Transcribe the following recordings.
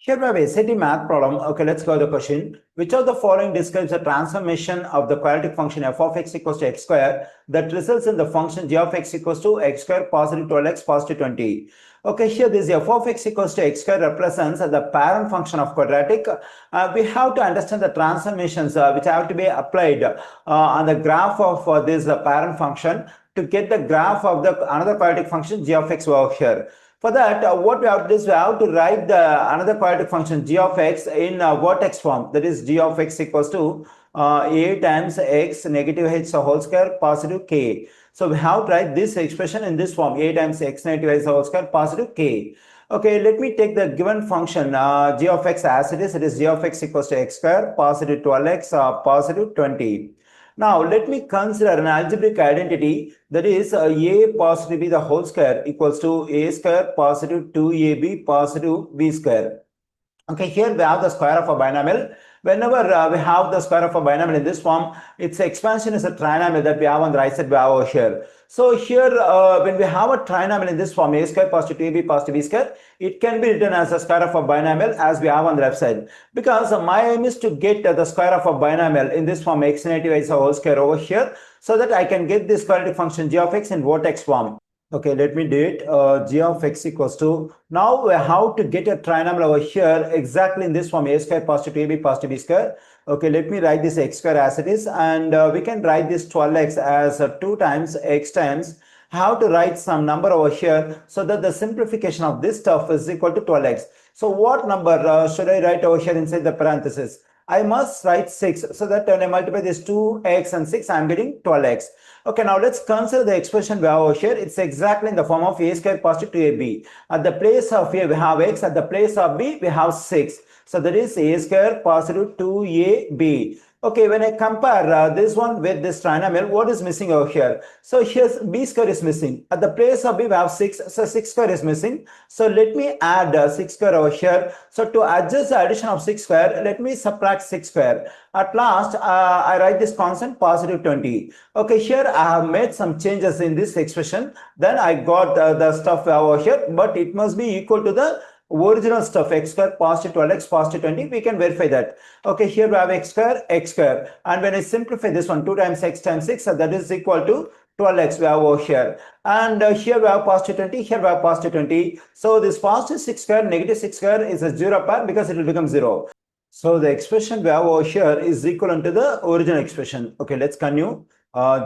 Here we have a SAT math problem. Okay, let's go to the question. Which of the following describes the transformation of the quadratic function f of x equals to x square that results in the function g of x equals to x square positive 12x positive 20? Okay, here this f of x equals to x square represents the parent function of quadratic. We have to understand the transformations which have to be applied on the graph of this parent function to get the graph of the another quadratic function g of x over here. For that, what we have to do is we have to write the another quadratic function g of x in vertex form. That is g of x equals to a times x negative h whole square positive k. So we have to write this expression in this form, a times x negative h whole square positive k. Okay, let me take the given function g of x as it is. It is g of x equals to x square positive 12x positive 20. Now, let me consider an algebraic identity, that is a positive b the whole square equals to a square positive 2ab positive b square. Okay, here we have the square of a binomial. Whenever we have the square of a binomial in this form, its expansion is a trinomial that we have on the right side, we have over here. So here, when we have a trinomial in this form, a square positive 2ab positive b square, it can be written as a square of a binomial as we have on the left side. Because my aim is to get the square of a binomial in this form, x negative h whole square over here, so that I can get this quadratic function g of x in vertex form. Okay, let me do it. G of x equals to, now how to get a trinomial over here exactly in this form, a square positive 2ab positive b square. Okay, let me write this x square as it is, and we can write this 12x as 2 times x times. How to write some number over here so that the simplification of this stuff is equal to 12x. So what number should I write over here inside the parenthesis? I must write 6, so that when I multiply this 2x and 6, I am getting 12x. Okay, now let's consider the expression we have over here. It's exactly in the form of a square positive 2ab. At the place of a, we have x. At the place of b, we have 6. So that is a square positive 2ab. Okay, when I compare this one with this trinomial, what is missing over here? So here's b square is missing. At the place of b, we have 6. So 6 square is missing. So let me add 6 square over here. So to adjust the addition of 6 square, let me subtract 6 square. At last, I write this constant positive 20. Okay, here I have made some changes in this expression. Then I got the stuff over here, but it must be equal to the original stuff, x square positive 12x positive 20. We can verify that. Okay, here we have x square, and when I simplify this one, 2 times x times 6, that is equal to 12x we have over here, and here we have positive 20, here we have positive 20. So this positive 6 square negative 6 square is a 0 pair because it will become 0. So the expression we have over here is equivalent to the original expression. Okay, let's continue.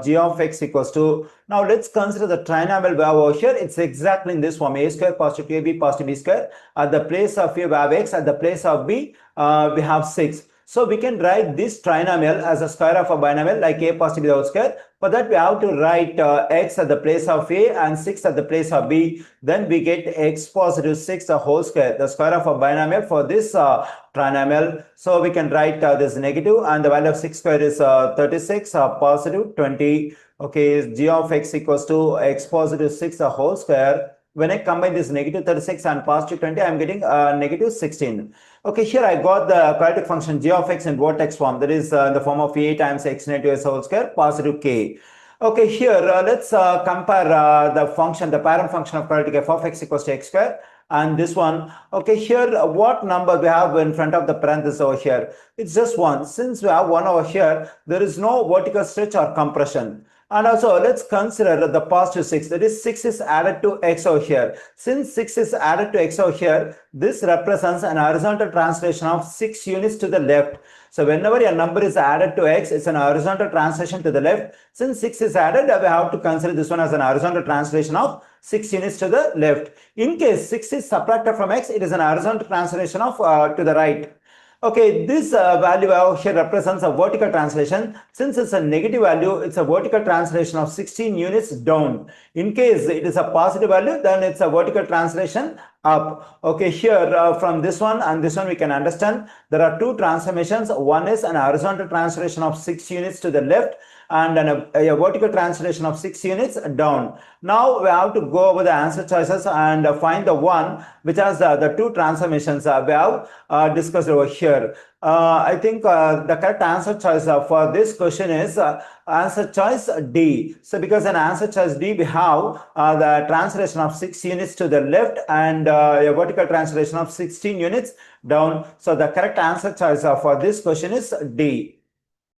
G of x equals to, now let's consider the trinomial we have over here. It's exactly in this form, a square positive 2ab positive b square. At the place of a, we have x. At the place of b, we have 6. So we can write this trinomial as a square of a binomial like a positive b whole square. For that, we have to write x at the place of a and 6 at the place of b. Then we get x positive 6 the whole square, the square of a binomial for this trinomial. So we can write this negative, and the value of 6 square is 36 positive 20. Okay, g of x equals to x positive 6 the whole square. When I combine this negative 36 and positive 20, I am getting negative 16. Okay, here I got the quadratic function g of x in vertex form, that is in the form of a times x negative s whole square positive k. Okay, here let's compare the function, the parent function of quadratic f of x equals to x square, and this one. Okay, here what number we have in front of the parenthesis over here? It's just 1. Since we have 1 over here, there is no vertical stretch or compression. And also, let's consider the positive 6. That is, 6 is added to x over here. Since 6 is added to x over here, this represents an horizontal translation of 6 units to the left. So whenever a number is added to x, it's an horizontal translation to the left. Since 6 is added, we have to consider this one as an horizontal translation of 6 units to the left. In case 6 is subtracted from x, it is an horizontal translation of to the right. Okay, this value out here represents a vertical translation. Since it's a negative value, it's a vertical translation of 16 units down. In case it is a positive value, then it's a vertical translation up. Okay, here from this one and this one we can understand there are two transformations. One is an horizontal translation of 6 units to the left, and a vertical translation of 6 units down. Now we have to go over the answer choices and find the one which has the two transformations we have discussed over here. I think the correct answer choice for this question is answer choice D. So because in answer choice D we have the translation of 6 units to the left and a vertical translation of 16 units down. So the correct answer choice for this question is D.